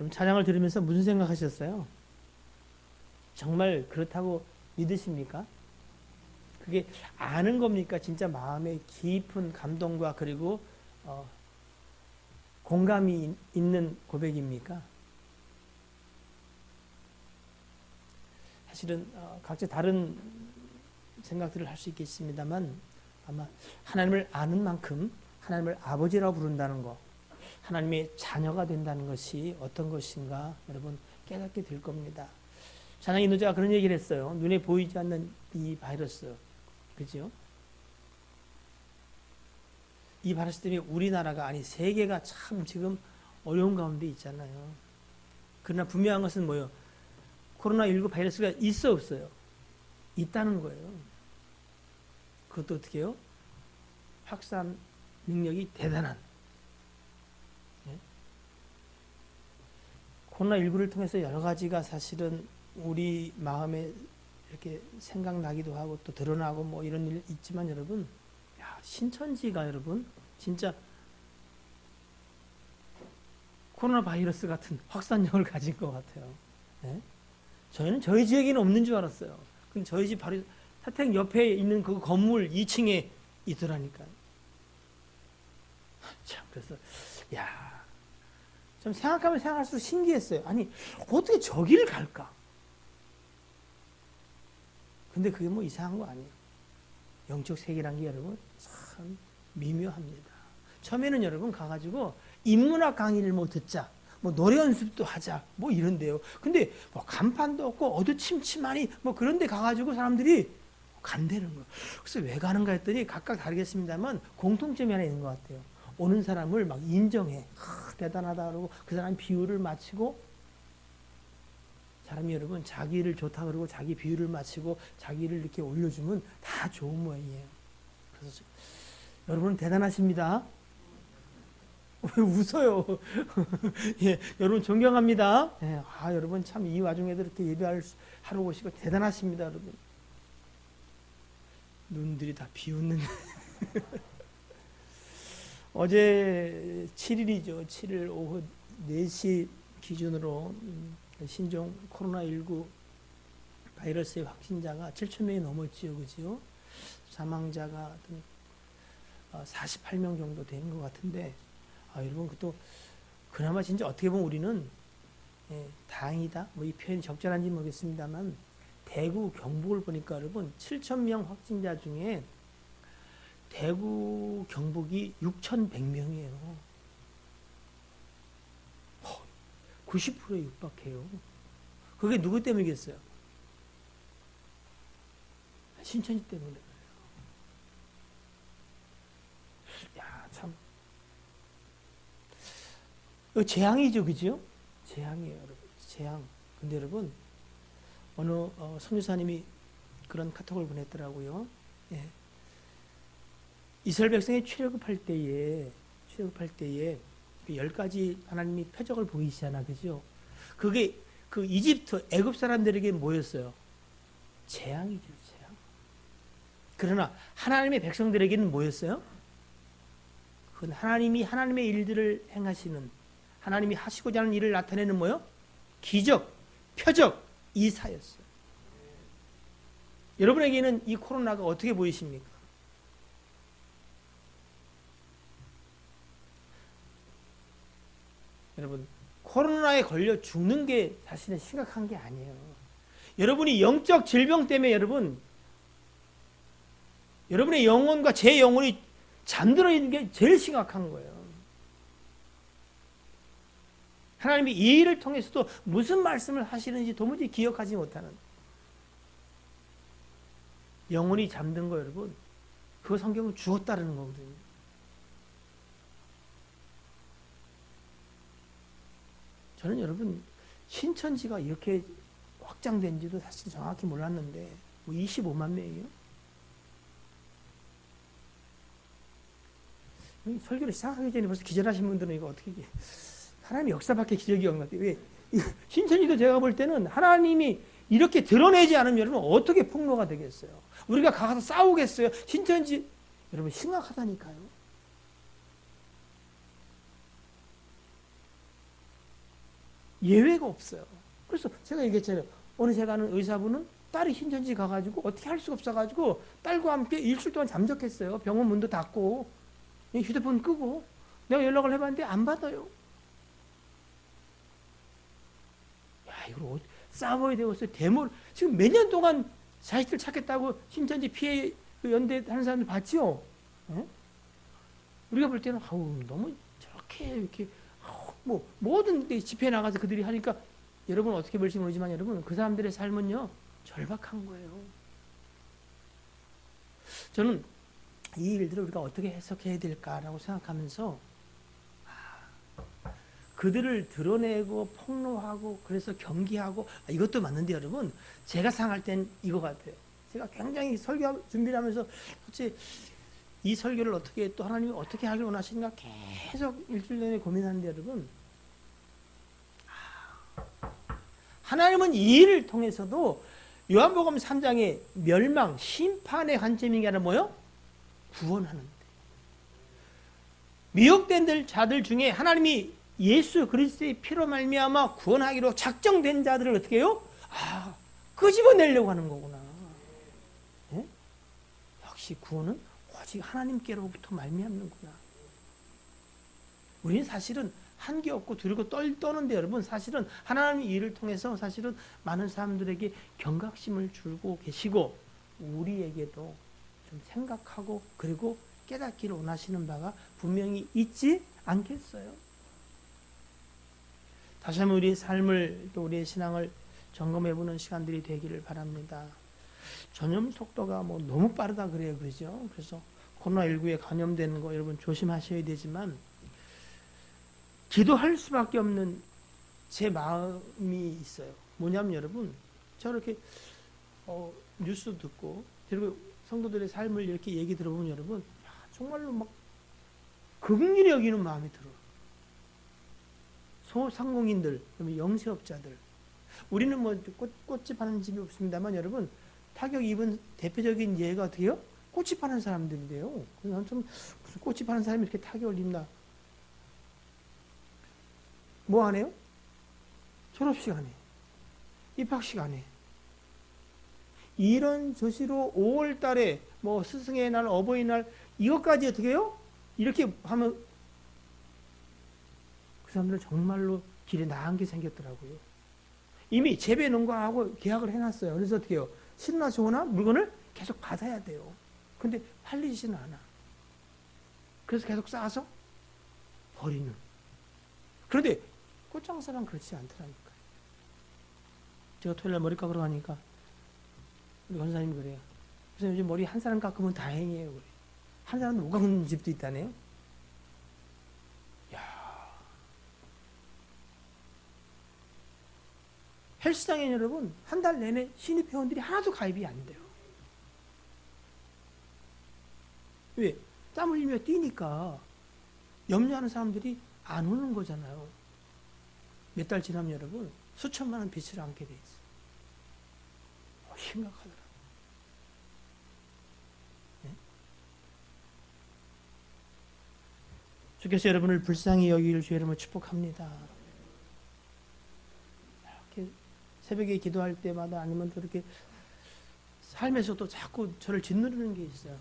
좀 찬양을 들으면서 무슨 생각하셨어요? 정말 그렇다고 믿으십니까? 그게 아는 겁니까? 진짜 마음에 깊은 감동과 그리고 공감이 있는 고백입니까? 사실은 각자 다른 생각들을 할 수 있겠습니다만 아마 하나님을 아는 만큼 하나님을 아버지라고 부른다는 것, 하나님의 자녀가 된다는 것이 어떤 것인가 여러분 깨닫게 될 겁니다. 찬양 인도자가 그런 얘기를 했어요. 눈에 보이지 않는 이 바이러스, 그죠? 이 바이러스 때문에 우리나라가 아니 세계가 참 지금 어려운 가운데 있잖아요. 그러나 분명한 것은 뭐예요? 코로나19 바이러스가 있어 없어요? 있다는 거예요. 그것도 어떻게 해요? 확산 능력이 대단한. 예? 코로나19를 통해서 여러 가지가 사실은 우리 마음에 이렇게 생각나기도 하고 또 드러나고 뭐 이런 일 있지만 여러분, 야, 신천지가 여러분 진짜 코로나 바이러스 같은 확산력을 가진 것 같아요. 예? 저희는 저희 지역에는 없는 줄 알았어요. 근데 저희 집 바로 사택 옆에 있는 그 건물 2층에 있더라니까요. 참, 그래서, 야, 좀 생각하면 생각할수록 신기했어요. 아니, 어떻게 저기를 갈까? 근데 그게 뭐 이상한 거 아니에요. 영적 세계란 게 여러분 참 미묘합니다. 처음에는 여러분 가가지고 인문학 강의를 뭐 듣자, 뭐 노래 연습도 하자, 뭐 이런데요. 근데 뭐 간판도 없고 어두침침하니 뭐 그런데 가가지고 사람들이 간다는 거예요. 그래서 왜 가는가 했더니 각각 다르겠습니다만 공통점이 하나 있는 것 같아요. 오는 사람을 막 인정해. 대단하다 그러고 그 사람 비유를 마치고 사람이 여러분 자기를 좋다 그러고 자기 비유를 마치고 자기를 이렇게 올려주면 다 좋은 모양이에요. 그래서 여러분 대단하십니다. 왜 웃어요? 예, 여러분 존경합니다. 예, 여러분 참 이 와중에도 이렇게 예배하러 오시고 대단하십니다, 여러분. 눈들이 다 비웃는. 어제 7일이죠. 7일 오후 4시 기준으로 신종 코로나19 바이러스의 확진자가 7천 명이 넘었지요, 그죠? 사망자가 48명 정도 되는 것 같은데, 여러분 그것도 그나마 진짜 어떻게 보면 우리는 다행이다. 뭐 이 표현이 적절한지 모르겠습니다만 대구 경북을 보니까 여러분 7천 명 확진자 중에 대구 경북이 6,100명이에요. 90%에 육박해요. 그게 누구 때문이겠어요? 신천지 때문에 그래요. 야, 참. 재앙이죠, 그죠? 재앙이에요, 여러분. 재앙. 근데 여러분, 어느 선교사님이 그런 카톡을 보냈더라고요. 예. 이스라엘 백성이 출애굽할 때에 10가지 하나님이 표적을 보이시잖아, 그죠? 그게 그 이집트, 애굽 사람들에게 뭐였어요? 재앙이죠, 재앙. 그러나 하나님의 백성들에게는 뭐였어요? 그건 하나님이 하나님의 일들을 행하시는, 하나님이 하시고자 하는 일을 나타내는 뭐요? 기적, 표적, 이사였어요. 여러분에게는 이 코로나가 어떻게 보이십니까? 여러분, 코로나에 걸려 죽는 게 사실은 심각한 게 아니에요. 여러분이 영적 질병 때문에 여러분의 영혼과 제 영혼이 잠들어 있는 게 제일 심각한 거예요. 하나님이 이 일을 통해서도 무슨 말씀을 하시는지 도무지 기억하지 못하는 영혼이 잠든 거 여러분, 그 성경은 죽었다는 거거든요. 저는 여러분 신천지가 이렇게 확장된지도 사실 정확히 몰랐는데 뭐 25만 명이에요? 설교를 시작하기 전에 벌써 기절하신 분들은 이거 어떻게 하나님의 역사밖에 기억이 안 나요. 왜 신천지도 제가 볼 때는 하나님이 이렇게 드러내지 않으면 여러분 어떻게 폭로가 되겠어요? 우리가 가서 싸우겠어요? 신천지 여러분 심각하다니까요. 예외가 없어요. 그래서 제가 얘기했잖아요. 오늘 제가 아는 의사분은 딸이 신천지 가가지고 어떻게 할 수가 없어가지고 딸과 함께 일주일 동안 잠적했어요. 병원 문도 닫고 휴대폰 끄고 내가 연락을 해봤는데 안 받아요. 야, 이걸 싸워야 되겠어요. 지금 몇 년 동안 자식들 찾겠다고 신천지 피해 연대 하는 사람들 봤지요? 예? 우리가 볼 때는 너무 저렇게 이렇게 뭐 모든 집회에 나가서 그들이 하니까 여러분 어떻게 볼지 모르지만 여러분 그 사람들의 삶은요 절박한 거예요. 저는 이 일들을 우리가 어떻게 해석해야 될까라고 생각하면서 그들을 드러내고 폭로하고 그래서 경계하고 이것도 맞는데 여러분 제가 생각할 땐 이거 같아요. 제가 굉장히 설교 준비를 하면서 도대체 이 설교를 어떻게 또 하나님이 어떻게 하길 원하시는가 계속 일주일 내내 고민하는데 여러분 하나님은 이 일을 통해서도 요한복음 3장의 멸망, 심판의 관점이 아니라 뭐요? 구원하는 데. 미혹된 자들 중에 하나님이 예수 그리스도의 피로 말미암아 구원하기로 작정된 자들을 어떻게 해요? 끄집어내려고 하는 거구나. 예? 역시 구원은 오직 하나님께로부터 말미암는구나. 우리는 사실은 한게 없고 두렵고 떠는데 여러분 사실은 하나님의 일을 통해서 사실은 많은 사람들에게 경각심을 주고 계시고 우리에게도 좀 생각하고 그리고 깨닫기를 원하시는 바가 분명히 있지 않겠어요? 다시 한번 우리의 삶을 또 우리의 신앙을 점검해보는 시간들이 되기를 바랍니다. 전염 속도가 너무 빠르다 그래요, 그죠? 그래서 코로나19에 감염되는 거 여러분 조심하셔야 되지만 기도할 수밖에 없는 제 마음이 있어요. 뭐냐면 여러분 저렇게 뉴스 듣고 그리고 성도들의 삶을 이렇게 얘기 들어보면 여러분 정말로 막 긍휼히 여기는 마음이 들어요. 소상공인들, 영세업자들 우리는 꽃집 하는 집이 없습니다만 여러분 타격 입은 대표적인 예가 어떻게 해요? 꽃집 하는 사람들인데요. 그래서 좀 무슨 꽃집 하는 사람이 이렇게 타격을 입나? 뭐 안 해요? 졸업식 안 해. 입학식 안 해. 이런 조시로 5월 달에 스승의 날, 어버이날 이것까지 어떻게 해요? 이렇게 하면 그 사람들은 정말로 길에 나은 게 생겼더라고요. 이미 재배 농가하고 계약을 해놨어요. 그래서 어떻게 해요? 신나 좋으나 물건을 계속 받아야 돼요. 근데 팔리지는 않아. 그래서 계속 쌓아서 버리는. 그런데 꽃장사는 그렇지 않더라니까요. 제가 토요일날 머리 깎으러 가니까 우리 권사님이 그래요. 그래서 요즘 머리 한 사람 깎으면 다행이에요. 그래. 한 사람도 못 깎는 집도 있다네요. 야, 헬스장에 여러분 한 달 내내 신입 회원들이 하나도 가입이 안 돼요. 왜? 땀 흘리며 뛰니까 염려하는 사람들이 안 오는 거잖아요. 몇 달 지나면 여러분 수천만 원 빚을 안게 돼 있어요. 심각하더라고요. 네? 주께서 여러분을 불쌍히 여기길 주 이름으로 축복합니다. 이렇게 새벽에 기도할 때마다 아니면 또 이렇게 삶에서도 자꾸 저를 짓누르는 게 있어요.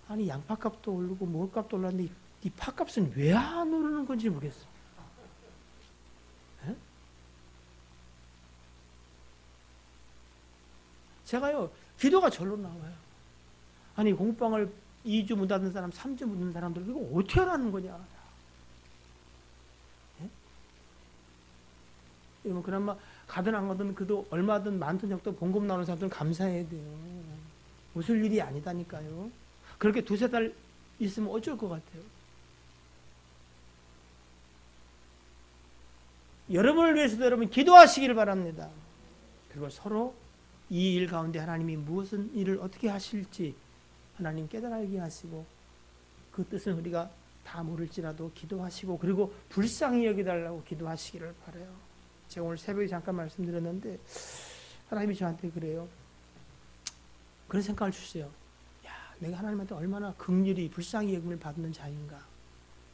아니 양파값도 오르고 무엇값도 올랐는데 이 팥값은 왜 안 오르는 건지 모르겠어. 네? 제가요 기도가 절로 나와요. 아니 공방을 2주 못 닫는 사람 3주 못 닫는 사람들 이거 어떻게 하라는 거냐. 네? 여러분 그나마 가든 안 가든 그도 얼마든 많든 적든 봉급 나오는 사람들은 감사해야 돼요. 웃을 일이 아니다니까요. 그렇게 두세 달 있으면 어쩔 것 같아요. 여러분을 위해서도 여러분 기도하시기를 바랍니다. 그리고 서로 이 일 가운데 하나님이 무슨 일을 어떻게 하실지 하나님 깨달게 하시고 그 뜻은 우리가 다 모를지라도 기도하시고 그리고 불쌍히 여기달라고 기도하시기를 바라요. 제가 오늘 새벽에 잠깐 말씀드렸는데 하나님이 저한테 그래요. 그런 생각을 주세요. 내가 하나님한테 얼마나 긍휼히 불쌍히 여김을 받는 자인가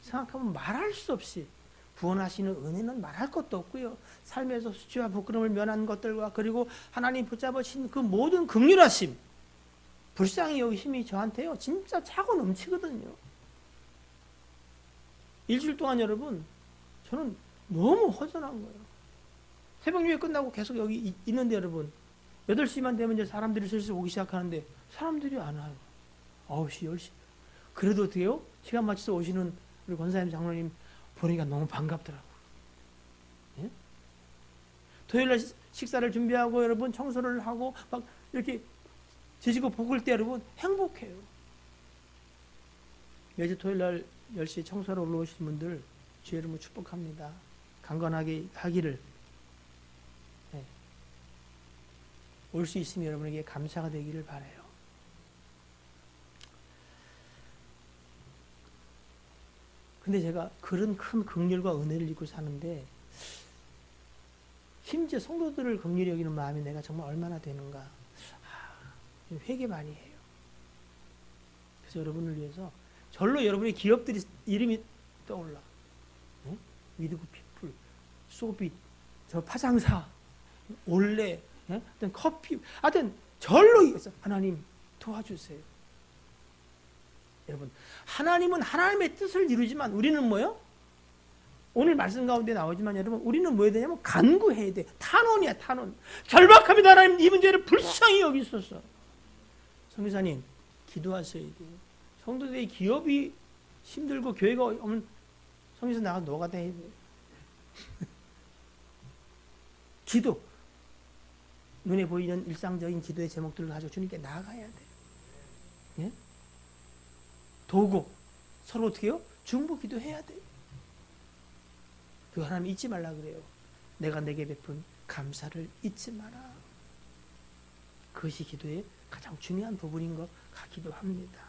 생각하면 말할 수 없이 구원하시는 은혜는 말할 것도 없고요. 삶에서 수치와 부끄러움을 면한 것들과 그리고 하나님 붙잡으신 그 모든 긍휼하심, 불쌍히 여기심이 저한테요 진짜 차고 넘치거든요. 일주일 동안 여러분 저는 너무 허전한 거예요. 새벽 예배 끝나고 계속 여기 있는데 여러분 8시만 되면 이제 사람들이 슬슬 오기 시작하는데 사람들이 안 와요. 9시, 10시. 그래도 어때요? 시간 맞춰서 오시는 우리 권사님, 장로님 보니까 너무 반갑더라고요. 예? 토요일날 식사를 준비하고 여러분 청소를 하고 막 이렇게 지지고 볶을 때 여러분 행복해요. 매주 토요일날 10시에 청소하러 올라오시는 분들 주의 이름으로 축복합니다. 강건하게 하기를 올 수 있으면 여러분에게 감사가 되기를 바라요. 근데 제가 그런 큰 긍휼과 은혜를 입고 사는데 심지어 성도들을 긍휼히 여기는 마음이 내가 정말 얼마나 되는가 회개 많이 해요. 그래서 여러분을 위해서 절로 여러분의 기업들이 이름이 떠올라. 네? 위드구 피플, 소빗, 저 파장사, 올레, 네? 하여튼 커피, 하여튼 절로 하나님 도와주세요. 여러분, 하나님은 하나님의 뜻을 이루지만 우리는 뭐요? 오늘 말씀 가운데 나오지만 여러분, 우리는 뭐 해야 되냐면 간구해야 돼. 탄원이야, 탄원. 절박합니다. 하나님, 이 문제를 불쌍히 여기소서. 성교사님, 기도하셔야 돼요. 성도들의 기업이 힘들고 교회가 없는 성교사 나가 노가다 해야 돼요. 기도. 눈에 보이는 일상적인 기도의 제목들을 가지고 주님께 나아가야 돼요. 예? 도구. 서로 어떻게 해요? 중보 기도해야 돼요. 그 하나님 잊지 말라 그래요. 내가 내게 베푼 감사를 잊지 마라. 그것이 기도의 가장 중요한 부분인 것 같기도 합니다.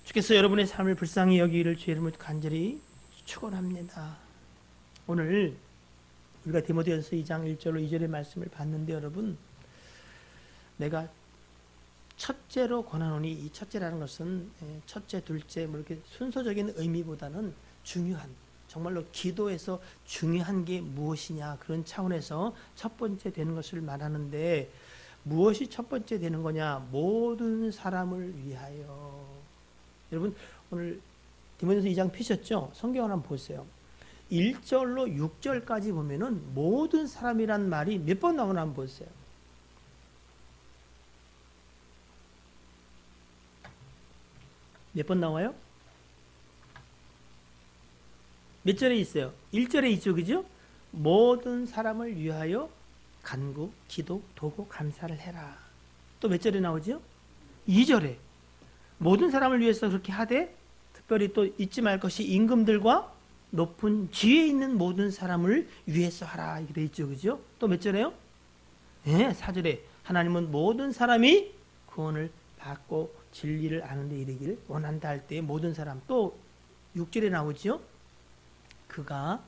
주께서 여러분의 삶을 불쌍히 여기기를 주의 이름으로 간절히 축원합니다. 오늘 우리가 디모데전서 2장 1절로 2절의 말씀을 봤는데 여러분, 내가 첫째로 권하노니, 이 첫째라는 것은 첫째, 둘째 뭐 이렇게 순서적인 의미보다는 중요한, 정말로 기도에서 중요한 게 무엇이냐 그런 차원에서 첫 번째 되는 것을 말하는데, 무엇이 첫 번째 되는 거냐? 모든 사람을 위하여. 여러분 오늘 디모데전서 2장 피셨죠? 성경을 한번 보세요. 1절로 6절까지 보면은 모든 사람이란 말이 몇 번 나오나 한번 보세요. 몇 번 나와요? 몇 절에 있어요? 1절에 있죠, 그죠? 모든 사람을 위하여 간구, 기도, 도구, 감사를 해라. 또 몇 절에 나오죠? 2절에 모든 사람을 위해서 그렇게 하되 특별히 또 잊지 말 것이 임금들과 높은 지혜 있는 모든 사람을 위해서 하라. 이렇게 돼 있죠, 그죠? 또 몇 절에요? 네, 4절에 하나님은 모든 사람이 구원을 받고 진리를 아는 데 이르기를 원한다 할 때 모든 사람. 또 6절에 나오죠? 그가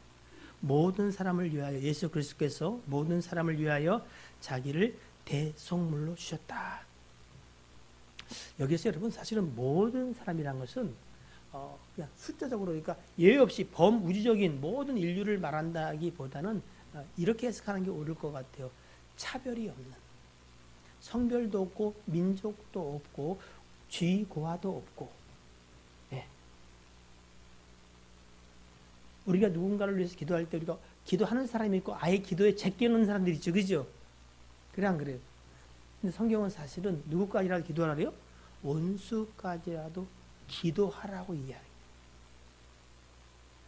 모든 사람을 위하여, 예수 그리스도께서 모든 사람을 위하여 자기를 대속물로 주셨다. 여기서 여러분 사실은 모든 사람이란 것은 그냥 숫자적으로, 그러니까 예외 없이 범우주적인 모든 인류를 말한다기보다는 이렇게 해석하는 게 옳을 것 같아요. 차별이 없는, 성별도 없고 민족도 없고 쥐고화도 없고, 예. 우리가 누군가를 위해서 기도할 때 우리가 기도하는 사람이 있고 아예 기도에 제껴놓은 사람들이 있죠, 그죠? 그래 안 그래요? 근데 성경은 사실은 누구까지라도 기도하래요? 원수까지라도 기도하라고 이야기해요.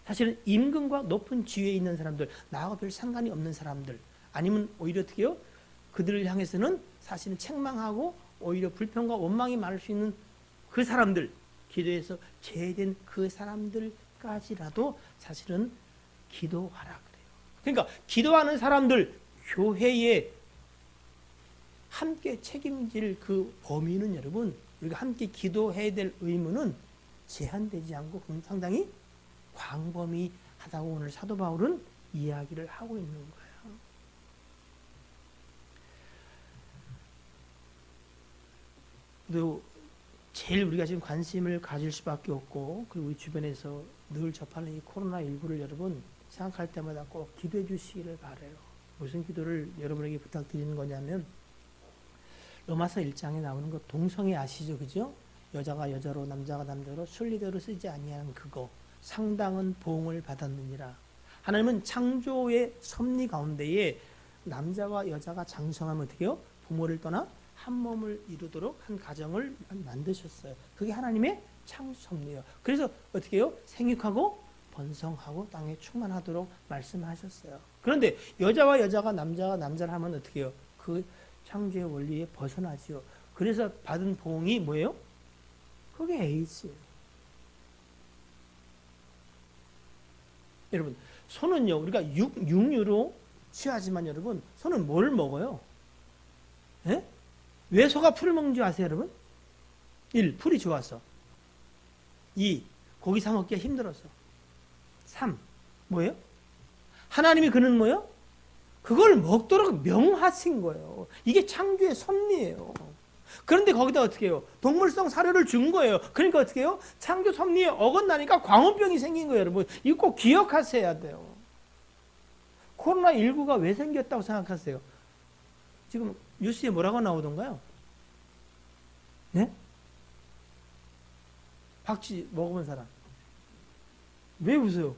사실은 임금과 높은 지위에 있는 사람들, 나하고 별 상관이 없는 사람들, 아니면 오히려 어떻게 해요? 그들을 향해서는 사실은 책망하고 오히려 불평과 원망이 많을 수 있는 그 사람들, 기도에서 제외된 그 사람들까지라도 사실은 기도하라 그래요. 그러니까 기도하는 사람들, 교회에 함께 책임질 그 범위는 여러분, 우리가 함께 기도해야 될 의무는 제한되지 않고 상당히 광범위하다고 오늘 사도 바울은 이야기를 하고 있는 거예요. 그리고 제일 우리가 지금 관심을 가질 수밖에 없고, 그리고 우리 주변에서 늘 접하는 이 코로나19를 여러분 생각할 때마다 꼭 기도해 주시기를 바라요. 무슨 기도를 여러분에게 부탁드리는 거냐면 로마서 1장에 나오는 거 동성애 아시죠? 그죠? 여자가 여자로 남자가 남자로 순리대로 쓰지 아니하는 그거 상당한 보응을 받았느니라. 하나님은 창조의 섭리 가운데에 남자와 여자가 장성하면 어떻게 해요? 부모를 떠나 한 몸을 이루도록 한 가정을 만드셨어요. 그게 하나님의 창조 섭리예요. 그래서 어떻게 해요? 생육하고 번성하고 땅에 충만하도록 말씀하셨어요. 그런데 여자와 여자가 남자가 남자를 하면 어떻게 해요? 그 창조의 원리에 벗어나지요. 그래서 받은 보응이 뭐예요? 그게 에이즈예요. 여러분, 소는요, 우리가 육류로 취하지만 여러분, 소는 뭘 먹어요? 예? 왜 소가 풀을 먹는 줄 아세요, 여러분? 1. 풀이 좋아서. 2. 고기 사 먹기가 힘들어서. 3. 뭐예요? 하나님이 그는 뭐예요? 그걸 먹도록 명하신 거예요. 이게 창조의 섭리예요. 그런데 거기다 어떻게 해요? 동물성 사료를 준 거예요. 그러니까 어떻게 해요? 창조 섭리에 어긋나니까 광우병이 생긴 거예요, 여러분. 이거 꼭 기억하셔야 돼요. 코로나19가 왜 생겼다고 생각하세요? 지금 뉴스에 뭐라고 나오던가요? 네? 박쥐 먹어본 사람. 왜 웃어요?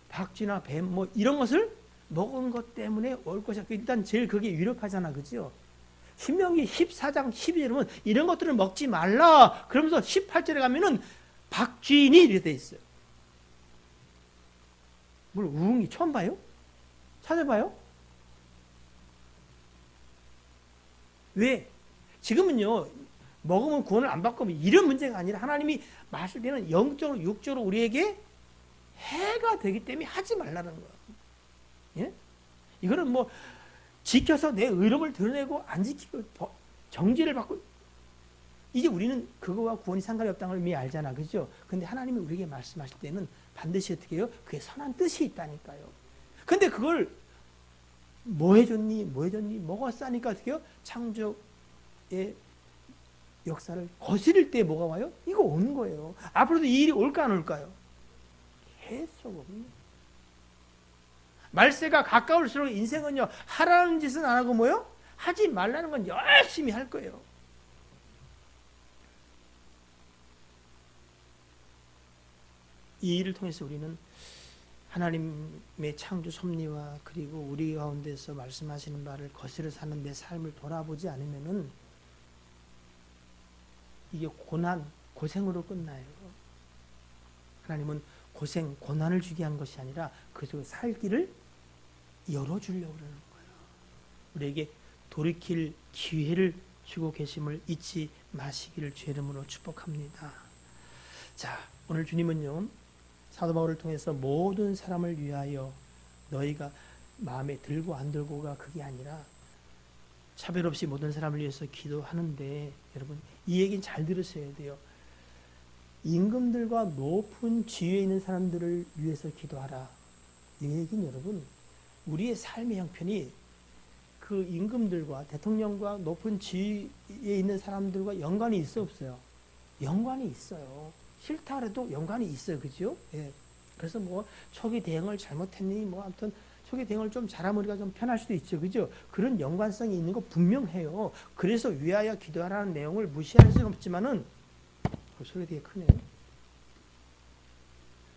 박쥐나 뱀 뭐 이런 것을 먹은 것 때문에 올 것이야. 일단 제일 그게 유력하잖아. 그죠? 신명기 14장 12절은 이런 것들을 먹지 말라. 그러면서 18절에 가면은 박쥐니 이렇게 돼 있어요. 뭘 우웅이 처음 봐요? 찾아봐요? 왜? 지금은요, 먹으면 구원을 안 받고 이런 문제가 아니라 하나님이 마실 때는 영적으로, 육적으로 우리에게 해가 되기 때문에 하지 말라는 거예요. 예? 이거는 뭐, 지켜서 내 의로움을 드러내고 안 지키고 정죄를 받고, 이제 우리는 그거와 구원이 상관이 없다는 걸 이미 알잖아. 그죠? 근데 하나님이 우리에게 말씀하실 때는 반드시 어떻게 해요? 그게 선한 뜻이 있다니까요. 근데 그걸 뭐 해줬니? 먹었으니까 어떻게 해요? 창조의 역사를 거스릴 때 뭐가 와요? 이거 오는 거예요. 앞으로도 이 일이 올까 안 올까요? 계속 옵니다. 말세가 가까울수록 인생은요, 하라는 짓은 안 하고 뭐요? 하지 말라는 건 열심히 할 거예요. 이 일을 통해서 우리는 하나님의 창조 섭리와 그리고 우리 가운데서 말씀하시는 바를 거스려 사는 내 삶을 돌아보지 않으면은 이게 고생으로 끝나요. 하나님은 고생, 고난을 주게 한 것이 아니라 그 속에 살 길을 열어주려고 그러는 거예요. 우리에게 돌이킬 기회를 주고 계심을 잊지 마시기를 주의 이름으로 축복합니다. 자, 오늘 주님은요, 사도 바울을 통해서 모든 사람을 위하여 너희가 마음에 들고 안 들고가 그게 아니라 차별 없이 모든 사람을 위해서 기도하는데, 여러분 이 얘기는 잘 들으셔야 돼요. 임금들과 높은 지위에 있는 사람들을 위해서 기도하라. 이 얘기는 여러분 우리의 삶의 형편이 그 임금들과 대통령과 높은 지위에 있는 사람들과 연관이 있어 없어요? 연관이 있어요. 싫다 그래도 연관이 있어요. 그죠? 예. 그래서 뭐 초기 대응을 잘못했니? 뭐 아무튼 초기 대응을 좀 잘하면 우리가 좀 편할 수도 있죠. 그죠? 그런 연관성이 있는 거 분명해요. 그래서 위하여 기도하라는 내용을 무시할 수는 없지만은 소리가 되게 크네요.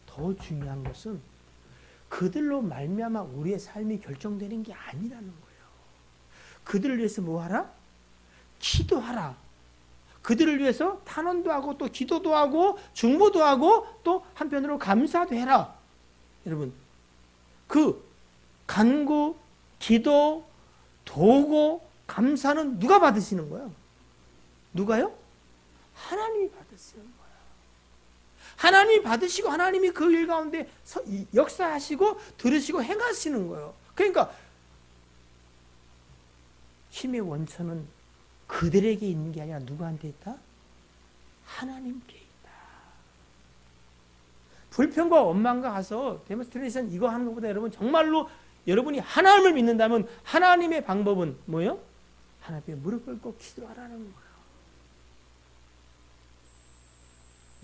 더 중요한 것은 그들로 말미암아 우리의 삶이 결정되는 게 아니라는 거예요. 그들을 위해서 뭐 하라? 기도하라. 그들을 위해서 탄원도 하고 또 기도도 하고 중보도 하고 또 한편으로 감사도 해라. 여러분, 그 간구, 기도, 도고, 감사는 누가 받으시는 거예요? 누가요? 하나님이 받으시는 거예요. 하나님이 받으시고 하나님이 그 일 가운데 역사하시고 들으시고 행하시는 거예요. 그러니까 힘의 원천은 그들에게 있는 게 아니라 누구한테 있다? 하나님께 있다. 불평과 원망과 가서 데몬스트레이션 이거 하는 것보다 여러분 정말로 여러분이 하나님을 믿는다면 하나님의 방법은 뭐예요? 하나님 앞에 무릎 꿇고 기도하라는 거예요.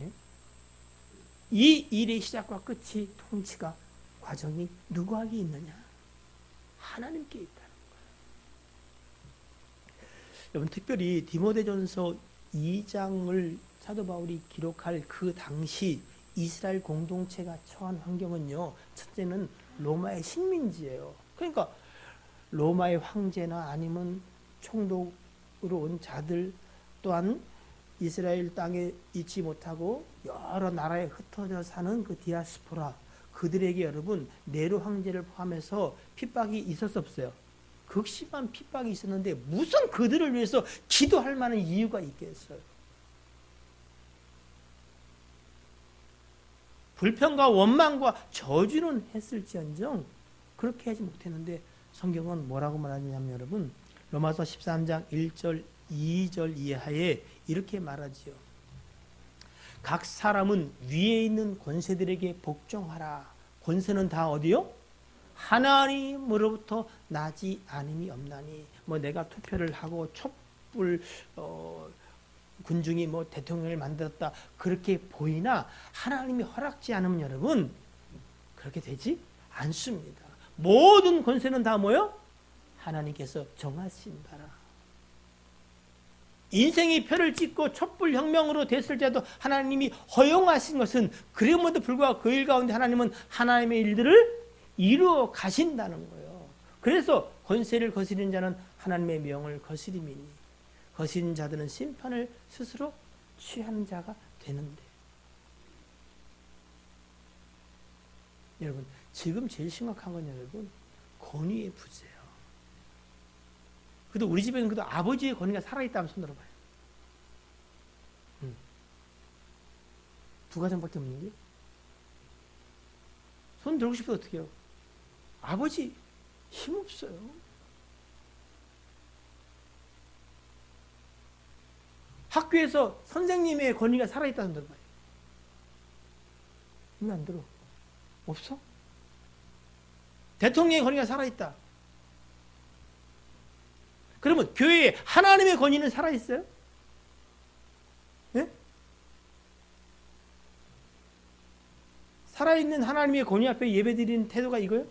예? 이 일의 시작과 끝이 통치가 과정이 누구에게 있느냐? 하나님께 있다는 거예요. 여러분 특별히 디모데전서 2장을 사도 바울이 기록할 그 당시 이스라엘 공동체가 처한 환경은요. 첫째는 로마의 식민지예요. 그러니까 로마의 황제나 아니면 총독으로 온 자들 또한 이스라엘 땅에 있지 못하고 여러 나라에 흩어져 사는 그 디아스포라 그들에게 여러분 네로 황제를 포함해서 핍박이 있었어 없어요? 극심한 핍박이 있었는데 무슨 그들을 위해서 기도할 만한 이유가 있겠어요? 불평과 원망과 저주는 했을지언정 그렇게 하지 못했는데 성경은 뭐라고 말하냐면 여러분 로마서 13장 1절 2절 이하에 이렇게 말하지요. 각 사람은 위에 있는 권세들에게 복종하라. 권세는 다 어디요? 하나님으로부터 나지 않음이 없나니. 뭐 내가 투표를 하고 촛불 군중이 뭐 대통령을 만들었다 그렇게 보이나 하나님이 허락지 않으면 여러분 그렇게 되지 않습니다. 모든 권세는 다 뭐요? 하나님께서 정하신 바라. 인생이 표를 찍고 촛불혁명으로 됐을 때도 하나님이 허용하신 것은 그럼에도 불구하고 그 일 가운데 하나님은 하나님의 일들을 이루어 가신다는 거예요. 그래서 권세를 거스리는 자는 하나님의 명을 거스림이니 거스린 자들은 심판을 스스로 취하는 자가 되는데 여러분 지금 제일 심각한 건 여러분 권위의 부재예요. 그래도 우리 집에는 그래도 아버지의 권위가 살아있다면 손 들어봐요. 두 가정밖에 없는데 손 들고 싶어도 어떻게 해요? 아버지 힘없어요. 학교에서 선생님의 권위가 살아있다는 들 봐요. 힘이 안 들어. 없어? 대통령의 권위가 살아있다. 그러면 교회에 하나님의 권위는 살아있어요? 네? 살아있는 하나님의 권위 앞에 예배드리는 태도가 이거예요?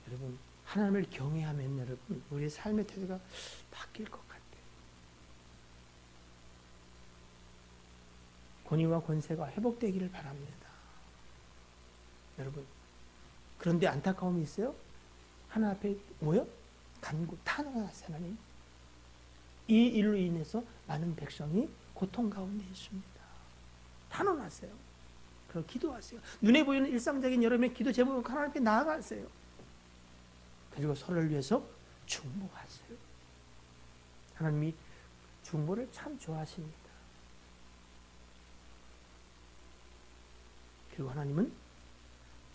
여러분 하나님을 경외하면 여러분 우리의 삶의 태도가 바뀔 것 같아요. 권위와 권세가 회복되기를 바랍니다. 여러분 그런데 안타까움이 있어요. 하나 앞에 뭐요? 간구 탄원하세요. 하나님 이 일로 인해서 많은 백성이 고통 가운데 있습니다. 탄원하세요. 그리고 기도하세요. 눈에 보이는 일상적인 여러분의 기도 제목은 하나님께 나아가세요. 그리고 서로를 위해서 중보하세요. 하나님이 중보를 참 좋아하십니다. 그리고 하나님은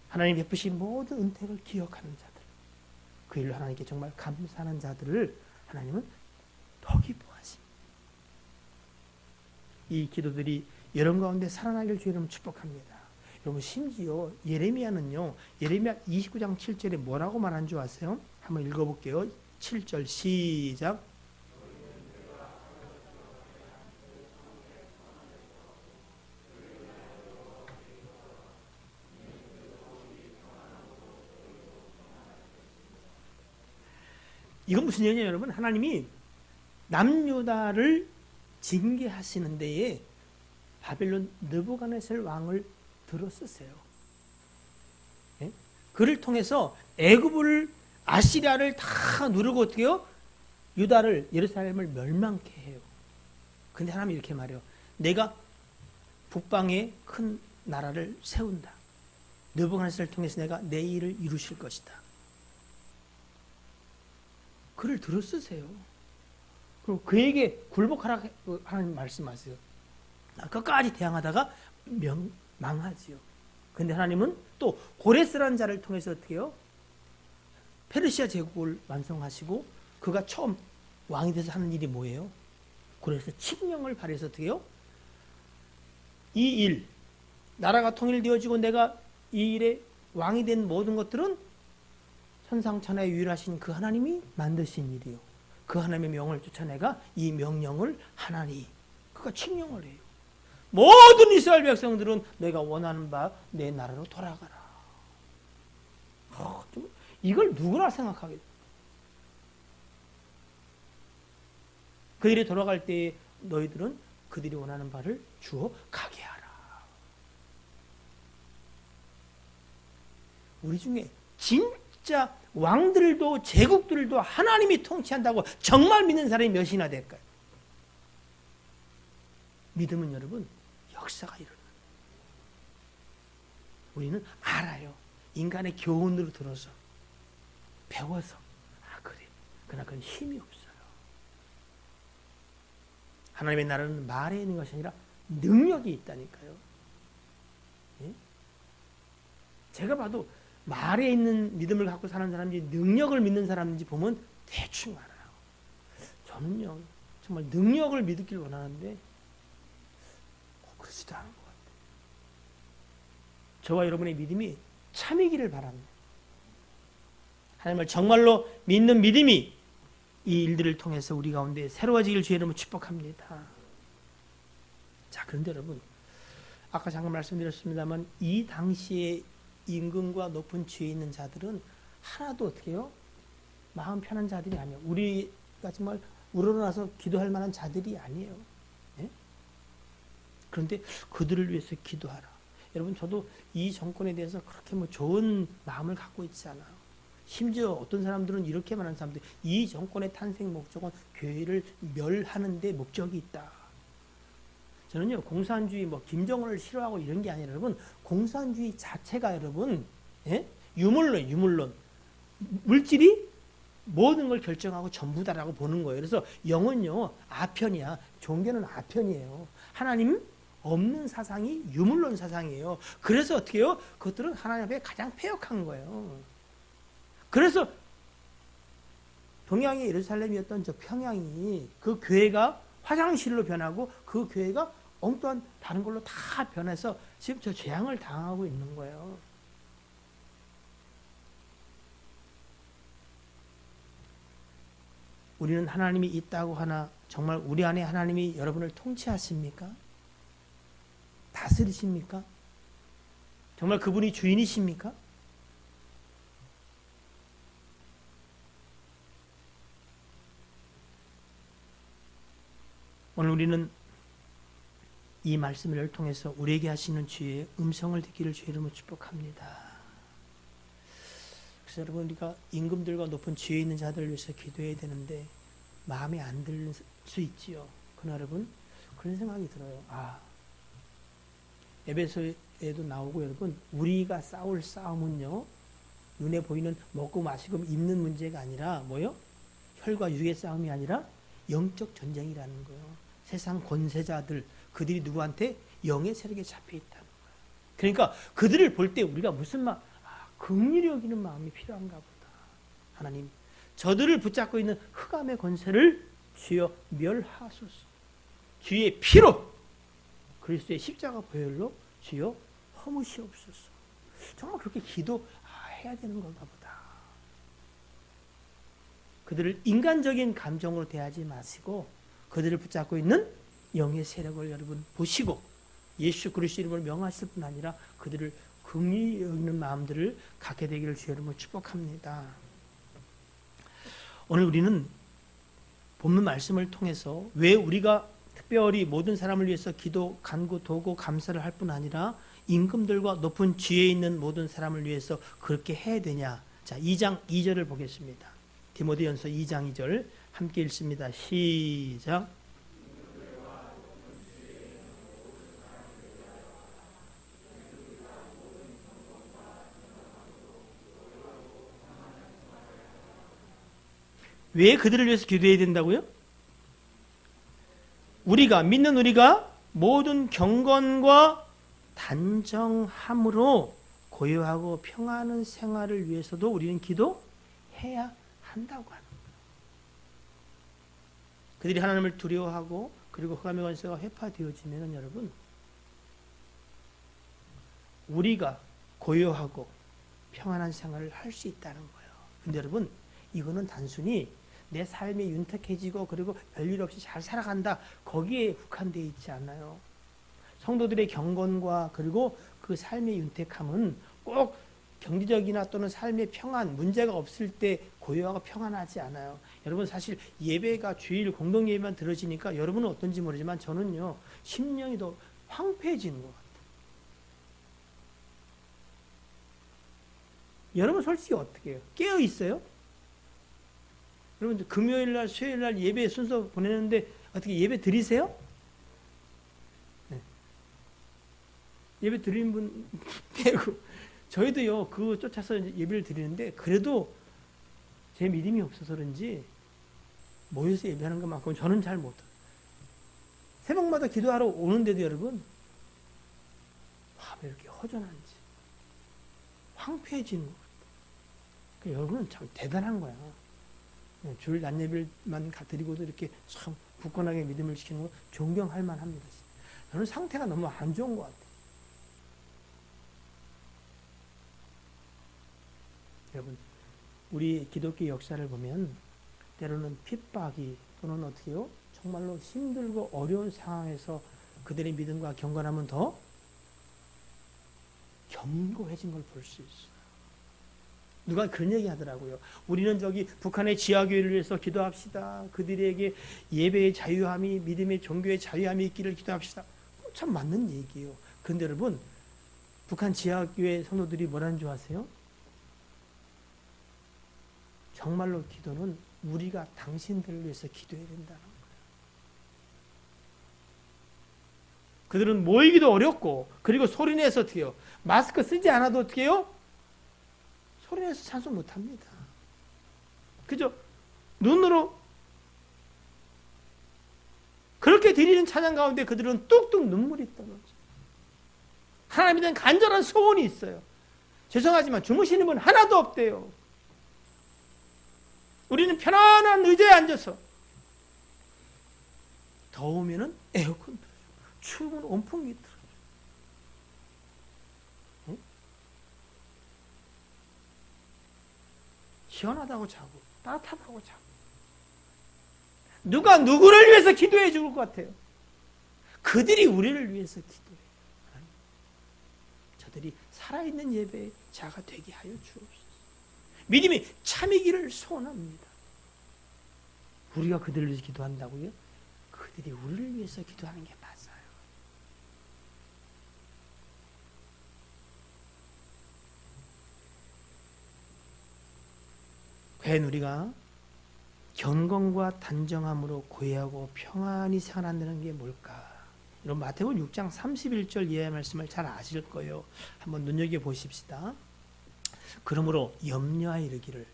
하나님 베푸신 모든 은택을 기억하는 자들, 그 일로 하나님께 정말 감사하는 자들을 하나님은 더 기뻐하십니다. 이 기도들이 여러분 가운데 살아나길 주의 이름으로 축복합니다. 여러분 심지어 예레미야는요, 예레미야 29장 7절에 뭐라고 말한 줄 아세요? 한번 읽어볼게요. 7절 시작. 이건 무슨 얘기냐 여러분? 하나님이 남유다를 징계하시는 데에 바벨론 느부갓네살 왕을 들어 쓰세요. 네? 그를 통해서 애굽을 아시리아를 다 누르고 어떻게 해요? 유다를 예루살렘을 멸망케 해요. 근데 하나님이 이렇게 말해요. 내가 북방에 큰 나라를 세운다. 느부갓네살을 통해서 내가 내 일을 이루실 것이다. 그를 들어 쓰세요. 그리고 그에게 굴복하라 하나님 말씀하세요. 끝까지 대항하다가 망하지요. 그런데 하나님은 또 고레스라는 자를 통해서 어떻게 해요? 페르시아 제국을 완성하시고 그가 처음 왕이 돼서 하는 일이 뭐예요? 고레스 칙령을 발해서 어떻게 해요? 이 일, 나라가 통일되어지고 내가 이 일에 왕이 된 모든 것들은 천상천하에 유일하신 그 하나님이 만드신 일이요. 그 하나님의 명을 쫓아내가 이 명령을 하나니 끝까지 그러니까 칙령을 해요. 모든 이스라엘 백성들은 내가 원하는 바 내 나라로 돌아가라. 이걸 누구나 생각하겠어요. 그들이 돌아갈 때에 너희들은 그들이 원하는 바를 주어 가게 하라. 우리 중에 진짜 왕들도 제국들도 하나님이 통치한다고 정말 믿는 사람이 몇이나 될까요? 믿음은 여러분 역사가 일어나요. 우리는 알아요. 인간의 교훈으로 들어서 배워서 그래. 그러나 그건 힘이 없어요. 하나님의 나라는 말에 있는 것이 아니라 능력이 있다니까요. 예? 제가 봐도 말에 있는 믿음을 갖고 사는 사람인지 능력을 믿는 사람인지 보면 대충 알아요. 저는요 정말 능력을 믿길 원하는데 그렇지도 않은 것 같아요. 저와 여러분의 믿음이 참이기를 바랍니다. 하나님을 정말로 믿는 믿음이 이 일들을 통해서 우리 가운데 새로워지길 주의 이름으로 축복합니다. 자, 그런데 여러분, 아까 잠깐 말씀드렸습니다만 이 당시에 임금과 높은 지위에 있는 자들은 하나도 어떻게 해요? 마음 편한 자들이 아니에요. 우리가 정말 우러나서 기도할 만한 자들이 아니에요. 예? 그런데 그들을 위해서 기도하라. 여러분, 저도 이 정권에 대해서 그렇게 좋은 마음을 갖고 있지 않아요. 심지어 어떤 사람들은 이렇게 말하는 사람들, 이 정권의 탄생 목적은 교회를 멸하는 데 목적이 있다. 저는요, 공산주의, 김정은을 싫어하고 이런 게 아니라 여러분, 공산주의 자체가 여러분, 예? 유물론. 물질이 모든 걸 결정하고 전부다라고 보는 거예요. 그래서 영은요, 아편이야. 종교는 아편이에요. 하나님 없는 사상이 유물론 사상이에요. 그래서 어떻게 해요? 그것들은 하나님 앞에 가장 패역한 거예요. 그래서 동양의 예루살렘이었던 저 평양이 그 교회가 화장실로 변하고 그 교회가 엉뚱한 다른 걸로 다 변해서 지금 저 재앙을 당하고 있는 거예요. 우리는 하나님이 있다고 하나 정말 우리 안에 하나님이 여러분을 통치하십니까? 다스리십니까? 정말 그분이 주인이십니까? 오늘 우리는 이 말씀을 통해서 우리에게 하시는 주의 음성을 듣기를 주의 이름으로 축복합니다. 그래서 여러분, 우리가 임금들과 높은 지위에 있는 자들을 위해서 기도해야 되는데 마음에 안 들 수 있지요. 그러나 여러분, 그런 생각이 들어요. 에베소에도 나오고 여러분, 우리가 싸울 싸움은요, 눈에 보이는 먹고 마시고 입는 문제가 아니라 뭐요? 혈과 육의 싸움이 아니라 영적 전쟁이라는 거예요. 세상 권세자들, 그들이 누구한테? 영의 세력에 잡혀 있다는 거예요. 그러니까 그들을 볼 때 우리가 무슨 긍휼히 여기는 마음이 필요한가 보다. 하나님, 저들을 붙잡고 있는 흑암의 권세를 주여 멸하소서. 주의 피로, 그리스도의 십자가 보혈로 주여 허무시옵소서. 정말 그렇게 기도해야 되는 건가 보다. 그들을 인간적인 감정으로 대하지 마시고 그들을 붙잡고 있는 영의 세력을 여러분 보시고 예수 그리스도 이름으로 명하실 뿐 아니라 그들을 긍휼히 여기는 마음들을 갖게 되기를 주의 이름으로 축복합니다. 오늘 우리는 본문 말씀을 통해서 왜 우리가 특별히 모든 사람을 위해서 기도, 간구, 도구, 감사를 할 뿐 아니라 임금들과 높은 지위에 있는 모든 사람을 위해서 그렇게 해야 되냐. 자, 2장 2절을 보겠습니다. 디모데전서 2장 2절 함께 읽습니다. 시작. 왜 그들을 위해서 기도해야 된다고요? 믿는 우리가 모든 경건과 단정함으로 고요하고 평안한 생활을 위해서도 우리는 기도해야 한다고 하는 거예요. 그들이 하나님을 두려워하고 그리고 흑암의 권세가 회파되어지면 여러분, 우리가 고요하고 평안한 생활을 할 수 있다는 거예요. 근데 여러분, 이거는 단순히 내 삶이 윤택해지고 그리고 별일 없이 잘 살아간다. 거기에 국한되어 있지 않아요. 성도들의 경건과 그리고 그 삶의 윤택함은 꼭 경제적이나 또는 삶의 평안, 문제가 없을 때 고요하고 평안하지 않아요. 여러분 사실 예배가 주일 공동 예배만 들어지니까 여러분은 어떤지 모르지만 저는요 심령이 더 황폐해지는 것 같아요. 여러분 솔직히 어떻게 해요? 깨어 있어요? 여러분 금요일 날, 수요일 날 예배 순서 보내는데 어떻게 예배 드리세요? 네. 예배 드리는 분 빼고 저희도요 그거 쫓아서 예배를 드리는데 그래도 제 믿음이 없어서 그런지 모여서 예배하는 것만큼 저는 잘 못해요. 새벽마다 기도하러 오는데도 여러분 왜 이렇게 허전한지 황폐해지는 것 같아요. 그러니까 여러분은 참 대단한 거야. 주일 낮 예배만 드리고도 이렇게 참 굳건하게 믿음을 지키는 거 존경할 만합니다. 저는 상태가 너무 안 좋은 것 같아요. 여러분 우리 기독교 역사를 보면 때로는 핍박이 또는 어떻게 해요? 정말로 힘들고 어려운 상황에서 그들의 믿음과 경건함은 더 견고해진 걸 볼 수 있어요. 누가 그런 얘기 하더라고요. 우리는 저기 북한의 지하교회를 위해서 기도합시다. 그들에게 예배의 자유함이 믿음의 종교의 자유함이 있기를 기도합시다. 참 맞는 얘기예요. 그런데 여러분 북한 지하교회 성도들이 뭐라는 줄 아세요? 정말로 기도는 우리가 당신들을 위해서 기도해야 된다는 거예요. 그들은 모이기도 어렵고 그리고 소리내서 어떻게 해요? 마스크 쓰지 않아도 어떻게 해요? 소리내서 찬송 못합니다. 그죠? 눈으로 그렇게 드리는 찬양 가운데 그들은 뚝뚝 눈물이 떨어져. 하나님에 대한 간절한 소원이 있어요. 죄송하지만 주무시는 분 하나도 없대요. 우리는 편안한 의자에 앉아서 더우면은 에어컨 틀어줘. 추우면 온풍기 틀어줘. 응? 시원하다고 자고 따뜻하다고 자고 누가 누구를 위해서 기도해 줄 것 같아요? 그들이 우리를 위해서 기도해요. 저들이 살아있는 예배의 자가 되게 하여 주옵소서. 믿음이 참이기를 소원합니다. 우리가 그들을 위해서 기도한다고요? 그들이 우리를 위해서 기도하는 게 맞아요. 과연 우리가 경건과 단정함으로 고요하고 평안히 생활한다는 게 뭘까? 여러분 마태복음 6장 31절 이하의 말씀을 잘 아실 거예요. 한번 눈여겨보십시다. 그러므로 염려하여 이르기를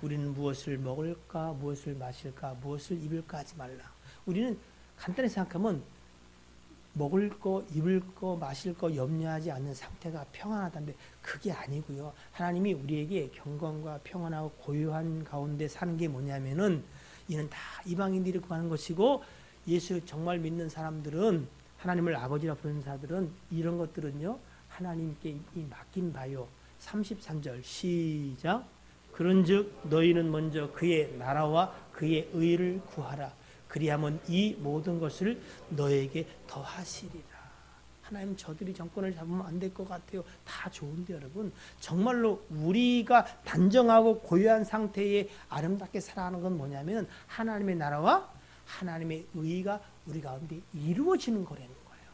우리는 무엇을 먹을까 무엇을 마실까 무엇을 입을까 하지 말라. 우리는 간단히 생각하면 먹을 거 입을 거 마실 거 염려하지 않는 상태가 평안하다는데 그게 아니고요. 하나님이 우리에게 경건과 평안하고 고요한 가운데 사는 게 뭐냐면은 이는 다 이방인들이 구하는 것이고 예수 정말 믿는 사람들은 하나님을 아버지라 부르는 사람들은 이런 것들은요 하나님께 맡긴 바요. 33절 시작. 그런즉 너희는 먼저 그의 나라와 그의 의를 구하라. 그리하면 이 모든 것을 너에게 더하시리라. 하나님 저들이 정권을 잡으면 안 될 것 같아요. 다 좋은데 여러분 정말로 우리가 단정하고 고요한 상태에 아름답게 살아가는 건 뭐냐면 하나님의 나라와 하나님의 의가 우리 가운데 이루어지는 거라는 거예요.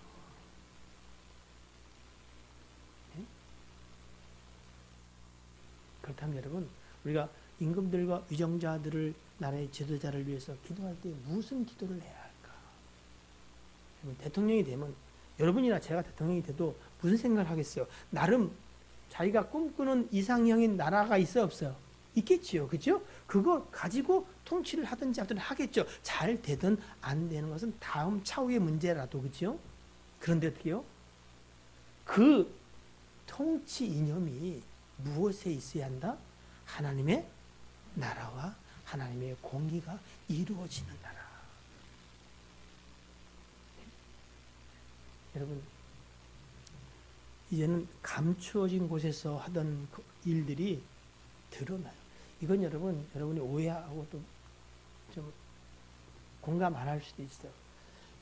네? 그렇다면 여러분 우리가 임금들과 위정자들을 나라의 지도자를 위해서 기도할 때 무슨 기도를 해야 할까? 대통령이 되면 여러분이나 제가 대통령이 돼도 무슨 생각을 하겠어요? 나름 자기가 꿈꾸는 이상형인 나라가 있어요 없어요? 있겠지요. 그죠? 그거 가지고 통치를 하든지 하겠죠. 잘 되든 안 되는 것은 다음 차후의 문제라도 그죠? 그런데 어떻게요? 그 통치 이념이 무엇에 있어야 한다? 하나님의 나라와 하나님의 공의가 이루어지는 나라. 여러분 이제는 감추어진 곳에서 하던 일들이 드러나요. 이건 여러분이 오해하고 또 좀 공감 안 할 수도 있어요.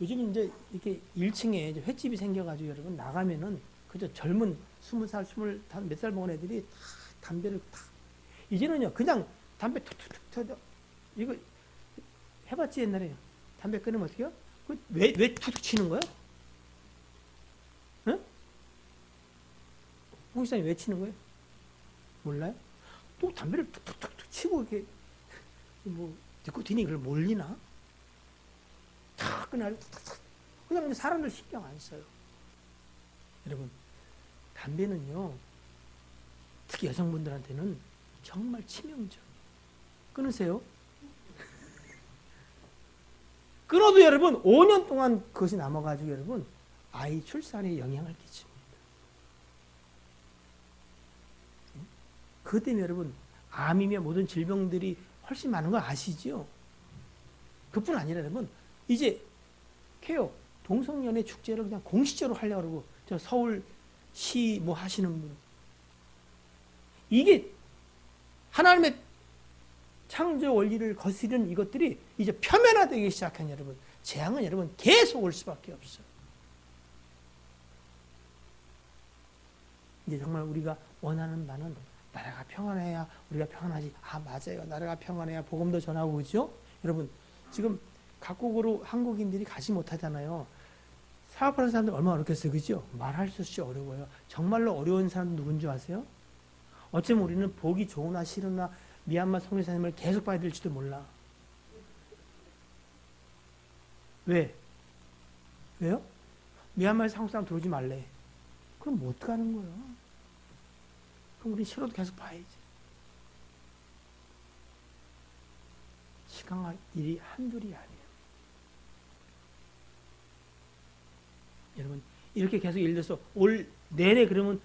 요즘 이제 이렇게 1층에 이제 횟집이 생겨가지고 여러분 나가면은 그저 젊은 20살, 20 몇 살 먹은 애들이 다 담배를 다 이제는요 그냥 담배 툭툭툭 터져. 이거 해봤지 옛날에 담배 끊으면 어떻게 해요? 왜 툭툭 치는 거야? 응? 홍 시장이 왜 치는 거예요? 몰라요? 또 담배를 툭툭툭 치고 이렇게 뭐 니코틴이 그걸 몰리나? 탁 그날 그냥 이제 사람들 신경 안 써요. 여러분 담배는요 특히 여성분들한테는 정말 치명적. 끊으세요. 끊어도 여러분 5년 동안 그것이 남아가지고 여러분 아이 출산에 영향을 끼칩니다. 그것 때문에 여러분 암이며 모든 질병들이 훨씬 많은 거 아시죠? 그뿐 아니라 여러분 이제 케어 동성연애 축제를 그냥 공식적으로 하려고 그러고 저 서울시 뭐 하시는 분 이게 하나님의 창조 원리를 거스르는 이것들이 이제 표면화되기 시작한 여러분 재앙은 여러분 계속 올 수밖에 없어요. 이제 정말 우리가 원하는 바는 나라가 평안해야 우리가 평안하지. 아 맞아요. 나라가 평안해야 복음도 전하고 그죠? 여러분 지금 각국으로 한국인들이 가지 못하잖아요. 사업하는 사람들 얼마나 어렵겠어요. 그죠? 말할 수 없이 어려워요. 정말로 어려운 사람 누군지 아세요? 어쩌면 우리는 보기 좋으나 싫으나 미얀마 성교사님을 계속 봐야 될지도 몰라. 왜? 왜요? 미얀마에서 한국 사람 들어오지 말래. 그럼 못 가는 거야. 그럼 우리 싫어도 계속 봐야지. 시간과 일이 한둘이 아니에요. 여러분 이렇게 계속 예를 들어서 올 내내 그러면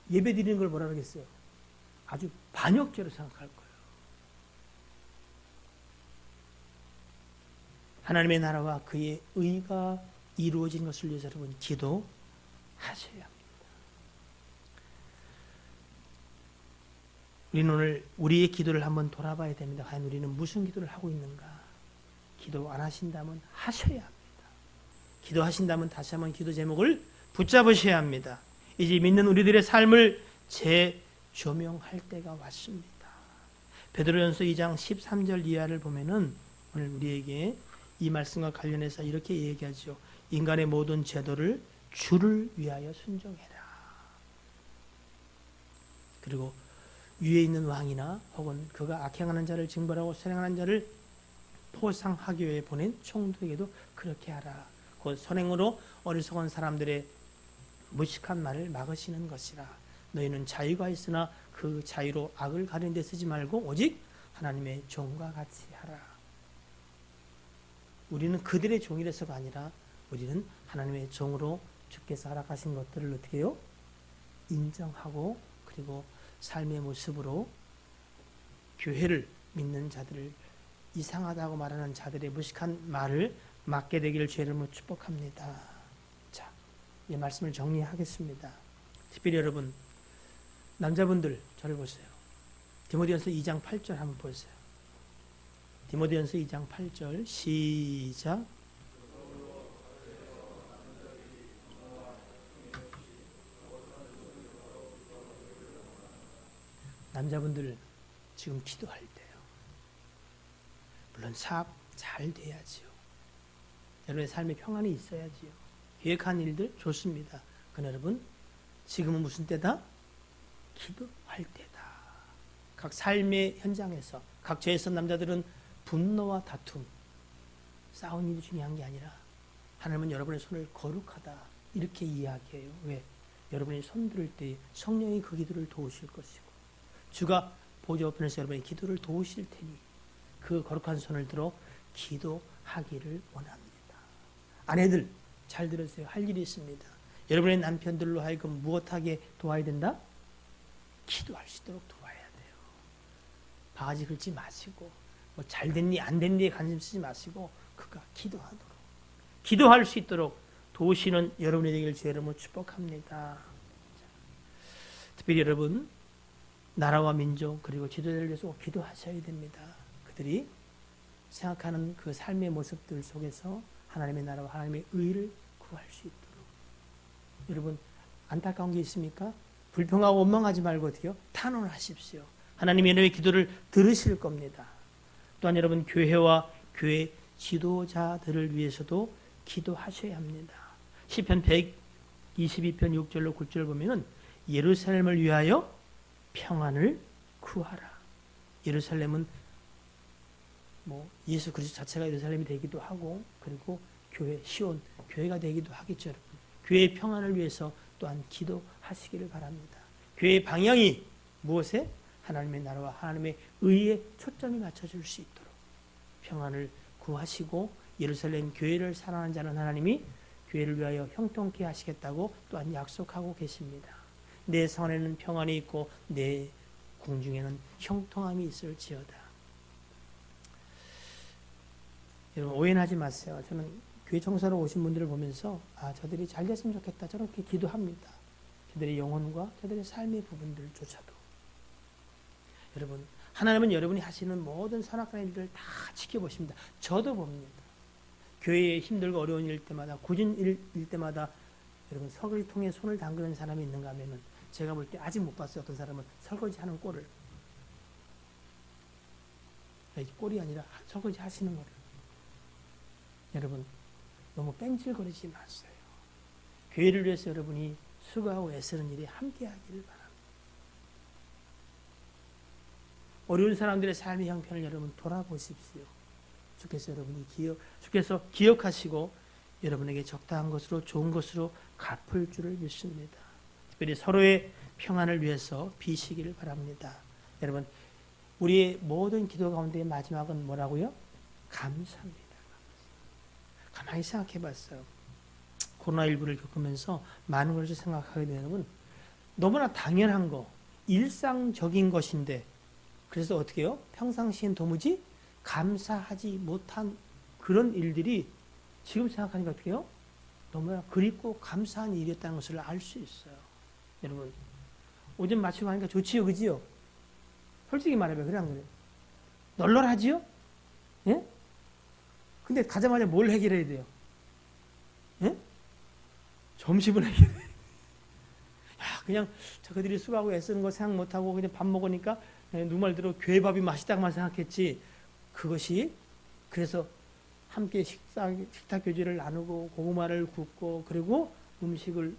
예배 드리는 걸 뭐라 그러겠어요? 아주 반역죄로 생각할 거예요. 하나님의 나라와 그의 의가 이루어진 것을 위해서 여러분 기도하셔야 합니다. 우리는 오늘 우리의 기도를 한번 돌아봐야 됩니다. 과연 우리는 무슨 기도를 하고 있는가? 기도 안 하신다면 하셔야 합니다. 기도하신다면 다시 한번 기도 제목을 붙잡으셔야 합니다. 이제 믿는 우리들의 삶을 재조명할 때가 왔습니다. 베드로전서 2장 13절 이하를 보면은 오늘 우리에게 이 말씀과 관련해서 이렇게 얘기하죠. 인간의 모든 제도를 주를 위하여 순종해라. 그리고 위에 있는 왕이나 혹은 그가 악행하는 자를 징벌하고 선행하는 자를 포상하기 위해 보낸 총독에게도 그렇게 하라. 곧 선행으로 어리석은 사람들의 무식한 말을 막으시는 것이라. 너희는 자유가 있으나 그 자유로 악을 가리는 데 쓰지 말고 오직 하나님의 종과 같이 하라. 우리는 그들의 종이라서가 아니라 우리는 하나님의 종으로 주께서 허락하신 것들을 어떻게 해요? 인정하고 그리고 삶의 모습으로 교회를 믿는 자들을 이상하다고 말하는 자들의 무식한 말을 막게 되기를 주의 이름으로 축복합니다. 자, 이 말씀을 정리하겠습니다. 특별히 여러분 남자분들 저를 보세요. 디모데전서 2장 8절 한번 보세요. 디모데전서 2장 8절 시작. 남자분들 지금 기도할 때요. 물론 사업 잘 돼야지요. 여러분의 삶에 평안이 있어야지요. 계획한 일들 좋습니다. 그러나 여러분 지금은 무슨 때다? 기도할 때다. 각 삶의 현장에서 각 죄에서 남자들은 분노와 다툼, 싸운 일이 중요한 게 아니라 하나님은 여러분의 손을 거룩하다 이렇게 이야기해요. 왜? 여러분이 손 들을 때 성령이 그 기도를 도우실 것이고 주가 보좌 우편에서 여러분의 기도를 도우실 테니 그 거룩한 손을 들어 기도하기를 원합니다. 아내들 잘 들으세요. 할 일이 있습니다. 여러분의 남편들로 하여금 무엇하게 도와야 된다? 기도할 수 있도록 도와야 돼요. 바가지 긁지 마시고 뭐 잘 됐니 안 됐니에 관심 쓰지 마시고 그가 기도하도록 기도할 수 있도록 도우시는 여러분이 되길 주의 이름으로 축복합니다. 특별히 여러분 나라와 민족 그리고 지도자를 위해서 기도하셔야 됩니다. 그들이 생각하는 그 삶의 모습들 속에서 하나님의 나라와 하나님의 의를 구할 수 있도록. 여러분, 안타까운 게 있습니까? 불평하고 원망하지 말고 어떻게요? 탄원하십시오. 하나님이 여러분의 기도를 들으실 겁니다. 또한 여러분, 교회와 교회 지도자들을 위해서도 기도하셔야 합니다. 시편 122편 6절로 9절을 보면은 예루살렘을 위하여 평안을 구하라. 예루살렘은 예수 그리스도 자체가 예루살렘이 되기도 하고, 그리고 교회, 시온, 교회가 되기도 하겠죠, 여러분. 교회의 평안을 위해서 또한 기도하시기를 바랍니다. 교회의 방향이 무엇에? 하나님의 나라와 하나님의 의에 초점이 맞춰질 수 있도록 평안을 구하시고, 예루살렘 교회를 사랑하는 자는 하나님이 교회를 위하여 형통케 하시겠다고 또한 약속하고 계십니다. 내 선에는 평안이 있고 내 궁중에는 형통함이 있을지어다. 여러분, 오해하지 마세요. 저는 교회 청소하러 오신 분들을 보면서 저들이 잘 됐으면 좋겠다, 저렇게 기도합니다. 저들의 영혼과 저들의 삶의 부분들조차도. 여러분, 하나님은 여러분이 하시는 모든 선악과의 일들을 다 지켜보십니다. 저도 봅니다. 교회에 힘들고 어려운 일 때마다, 굳은 일 때마다 여러분, 설거지통에 손을 담그는 사람이 있는가 하면은, 제가 볼 때 아직 못 봤어요. 어떤 사람은 설거지 하는 꼴을. 꼴이 아니라 설거지 하시는 거를. 여러분, 너무 뺀질거리지 마세요. 교회를 위해서 여러분이 수고하고 애쓰는 일에 함께 하기를 바랍니다. 어려운 사람들의 삶의 형편을 여러분 돌아보십시오. 주께서 기억하시고 여러분에게 적당한 것으로, 좋은 것으로 갚을 줄을 믿습니다. 특별히 서로의 평안을 위해서 비시기를 바랍니다. 여러분, 우리의 모든 기도 가운데 마지막은 뭐라고요? 감사입니다. 가만히 생각해 봤어요. 코로나19를 겪으면서 많은 것을 생각하게 되는, 너무나 당연한 거, 일상적인 것인데, 그래서 어떻게 해요? 평상시엔 도무지 감사하지 못한 그런 일들이 지금 생각하니까 어떻게 해요? 너무나 그립고 감사한 일이었다는 것을 알 수 있어요. 여러분, 오전 마치고 하니까 좋지요, 그지요? 솔직히 말해봐요. 그래, 안 그래요? 널널하지요? 예? 근데 가자마자 뭘 해결해야 돼요? 예? 점심을 해결해야 돼요. 그냥 저들이 수고하고 애쓰는 거 생각 못하고 그냥 밥 먹으니까 누구 말대로 교회밥이 맛있다고만 생각했지, 그것이, 그래서 함께 식탁 교제를 나누고 고구마를 굽고 그리고 음식을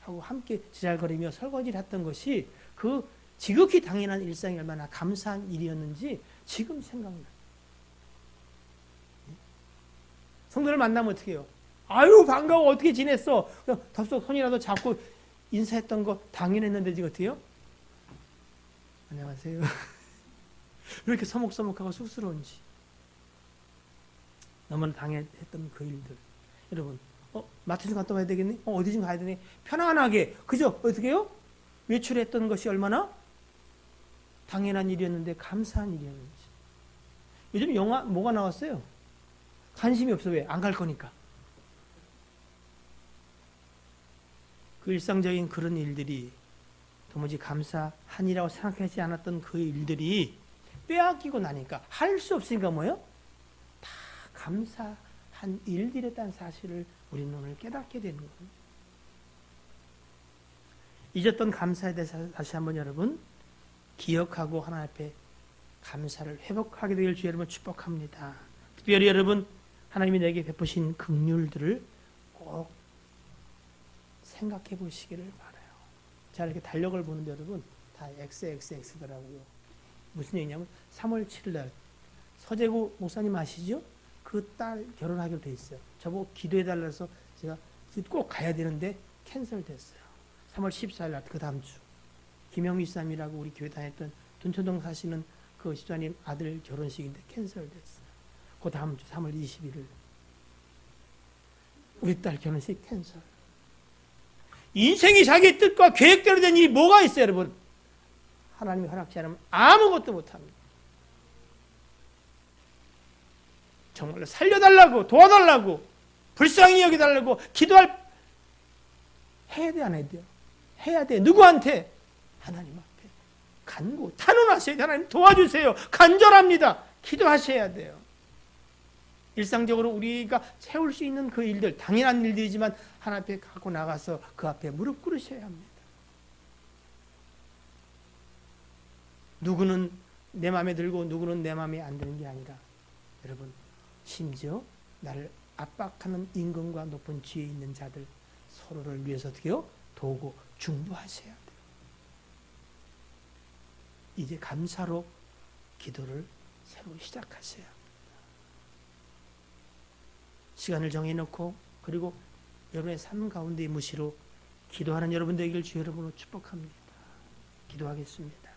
하고 함께 지잘거리며 설거지를 했던 것이 그 지극히 당연한 일상이 얼마나 감사한 일이었는지 지금 생각나요. 성도를 만나면 어떻게 해요? 아유, 반가워, 어떻게 지냈어? 그냥 덥석 손이라도 잡고 인사했던 거 당연했는데 지금 어떻게 해요? 안녕하세요. 왜 이렇게 서먹서먹하고 쑥스러운지. 너무나 당연했던 그 일들. 여러분, 마트 좀 갔다 와야 되겠니? 어디 좀 가야 되니? 편안하게, 그죠? 어떻게 해요? 외출했던 것이 얼마나 당연한 일이었는데 감사한 일이었는지. 요즘 영화 뭐가 나왔어요? 관심이 없어. 왜? 안 갈 거니까. 그 일상적인 그런 일들이, 도무지 감사한이라고 생각하지 않았던 그 일들이 빼앗기고 나니까, 할 수 없으니까 뭐예요? 다 감사한 일들이었다는 사실을 우리는 오늘 깨닫게 되는 거예요. 잊었던 감사에 대해서 다시 한번 여러분 기억하고 하나님 앞에 감사를 회복하게 되길 주 여러분 축복합니다. 특별히 여러분, 하나님이 내게 베푸신 긍휼들을 꼭 생각해 보시기를 바라요. 자, 이렇게 달력을 보는데 여러분 다 XXX더라고요. 무슨 얘기냐면 3월 7일 날 서재구 목사님 아시죠? 그 딸 결혼하기로 돼 있어요. 저보고 기도해 달라서 제가 꼭 가야 되는데 캔슬됐어요. 3월 14일 날, 그 다음 주 김영미 씨님이라고 우리 교회 다녔던 둔천동 사시는 그 집사님 아들 결혼식인데 캔슬됐어요. 그 다음 주 3월 21일 우리 딸 결혼식 캔슬. 인생이 자기의 뜻과 계획대로 된 일이 뭐가 있어요, 여러분? 하나님이 허락지 않으면 아무것도 못합니다. 정말로 살려달라고, 도와달라고, 불쌍히 여기달라고 해야 돼, 안 해야 돼요? 해야 돼. 누구한테? 하나님 앞에 간구, 탄원하셔야 돼요. 하나님 도와주세요. 간절합니다. 기도하셔야 돼요. 일상적으로 우리가 채울 수 있는 그 일들, 당연한 일들이지만 하나님 앞에 갖고 나가서 그 앞에 무릎 꿇으셔야 합니다. 누구는 내 마음에 들고 누구는 내 마음에 안 드는 게 아니라 여러분, 심지어 나를 압박하는 임금과 높은 지위에 있는 자들 서로를 위해서 어떻게요? 도우고 중보하셔야 돼요. 이제 감사로 기도를 새로 시작하셔야 합니다. 시간을 정해놓고 그리고 여러분의 삶 가운데 무시로 기도하는 여러분 되기를 주 여러분으로 축복합니다. 기도하겠습니다.